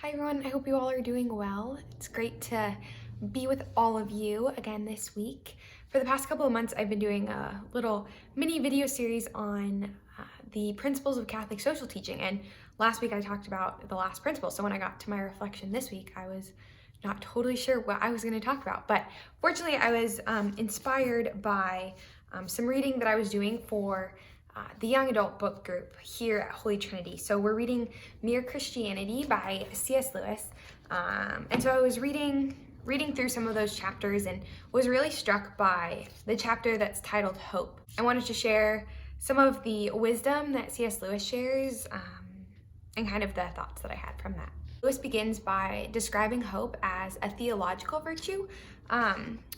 Hi everyone, I hope you all are doing well. It's great to be with all of you again this week. For the past couple of months, I've been doing a little mini video series on the principles of Catholic social teaching, and last week I talked about the last principle, so when I got to my reflection this week, I was not totally sure what I was going to talk about, but fortunately I was inspired by some reading that I was doing for the young adult book group here at Holy Trinity. So we're reading Mere Christianity by C.S. Lewis. And so I was reading through some of those chapters and was really struck by the chapter that's titled Hope. I wanted to share some of the wisdom that C.S. Lewis shares and kind of the thoughts that I had from that. Lewis begins by describing hope as a theological virtue,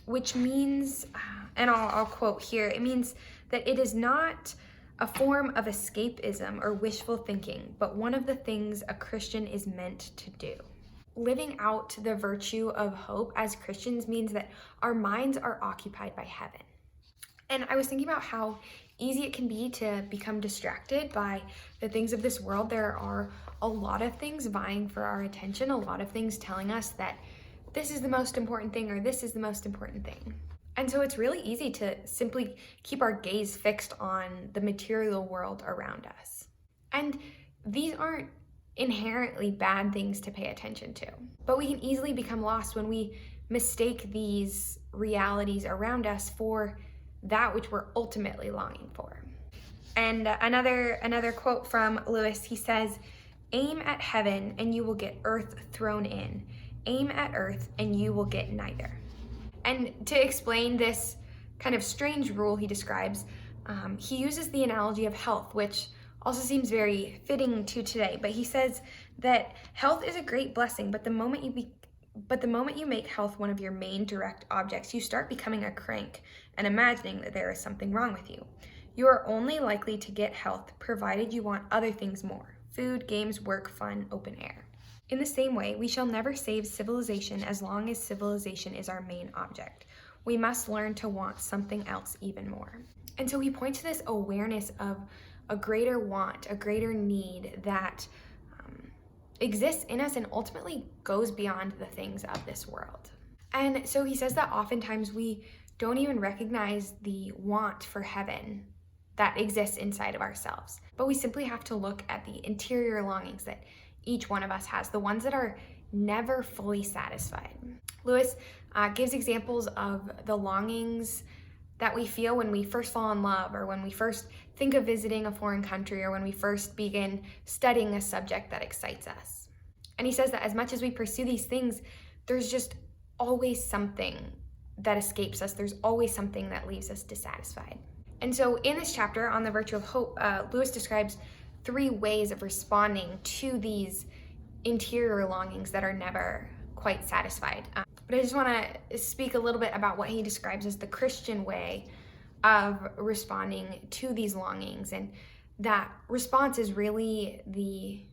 which means, and I'll quote here, it means that it is not a form of escapism or wishful thinking, but one of the things a Christian is meant to do. Living out the virtue of hope as Christians means that our minds are occupied by heaven. And I was thinking about how easy it can be to become distracted by the things of this world. There are a lot of things vying for our attention, a lot of things telling us that this is the most important thing or this is the most important thing. And so it's really easy to simply keep our gaze fixed on the material world around us. And these aren't inherently bad things to pay attention to, but we can easily become lost when we mistake these realities around us for that which we're ultimately longing for. And another quote from Lewis, he says, "Aim at heaven and you will get earth thrown in. Aim at earth and you will get neither." And to explain this kind of strange rule he describes, he uses the analogy of health, which also seems very fitting to today. But he says that health is a great blessing, but the moment you make health one of your main direct objects, you start becoming a crank and imagining that there is something wrong with you. You are only likely to get health provided you want other things more: food, games, work, fun, open air. In the same way, we shall never save civilization as long as civilization is our main object. We must learn to want something else even more. And so he points to this awareness of a greater want, a greater need that exists in us and ultimately goes beyond the things of this world. And so he says that oftentimes we don't even recognize the want for heaven that exists inside of ourselves, but we simply have to look at the interior longings that each one of us has, the ones that are never fully satisfied. Lewis gives examples of the longings that we feel when we first fall in love, or when we first think of visiting a foreign country, or when we first begin studying a subject that excites us. And he says that as much as we pursue these things, there's just always something that escapes us. There's always something that leaves us dissatisfied. And so in this chapter on the virtue of hope, Lewis describes 3 ways of responding to these interior longings that are never quite satisfied. But I just want to speak a little bit about what he describes as the Christian way of responding to these longings. And that response is really the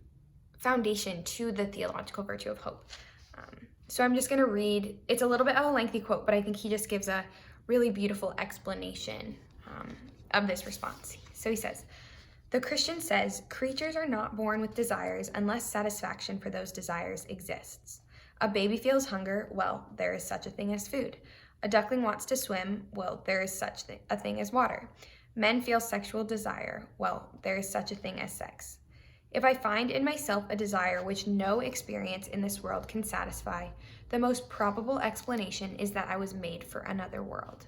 foundation to the theological virtue of hope. So I'm just going to read, it's a little bit of a lengthy quote, but I think he just gives a really beautiful explanation of this response. So he says, "The Christian says creatures are not born with desires unless satisfaction for those desires exists. A baby feels hunger, well, there is such a thing as food. A duckling wants to swim, well, there is such a thing as water. Men feel sexual desire, well, there is such a thing as sex. If I find in myself a desire which no experience in this world can satisfy, the most probable explanation is that I was made for another world.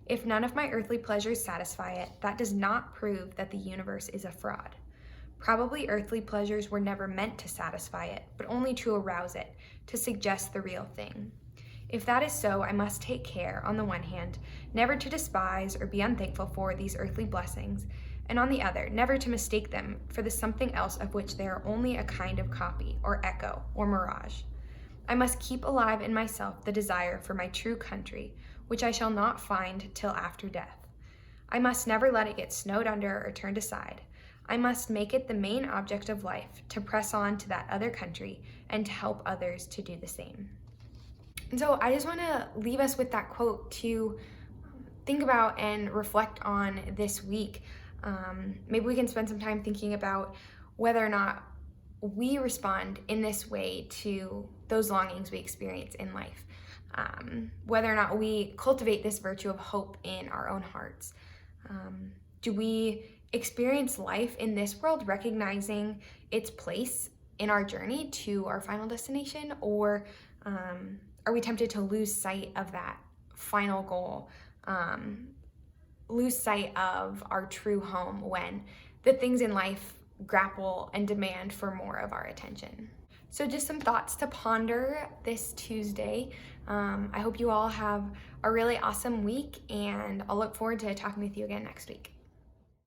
If none of my earthly pleasures satisfy it, that does not prove that the universe is a fraud. Probably earthly pleasures were never meant to satisfy it, but only to arouse it, to suggest the real thing. If that is so, I must take care, on the one hand, never to despise or be unthankful for these earthly blessings, and on the other, never to mistake them for the something else of which they are only a kind of copy, or echo, or mirage. I must keep alive in myself the desire for my true country, which I shall not find till after death. I must never let it get snowed under or turned aside. I must make it the main object of life to press on to that other country and to help others to do the same." And so I just want to leave us with that quote to think about and reflect on this week. Maybe we can spend some time thinking about whether or not we respond in this way to those longings we experience in life. Whether or not we cultivate this virtue of hope in our own hearts. Do we experience life in this world recognizing its place in our journey to our final destination, or are we tempted to lose sight of that final goal, lose sight of our true home when the things in life grapple and demand for more of our attention? So just some thoughts to ponder this Tuesday. I hope you all have a really awesome week, and I'll look forward to talking with you again next week.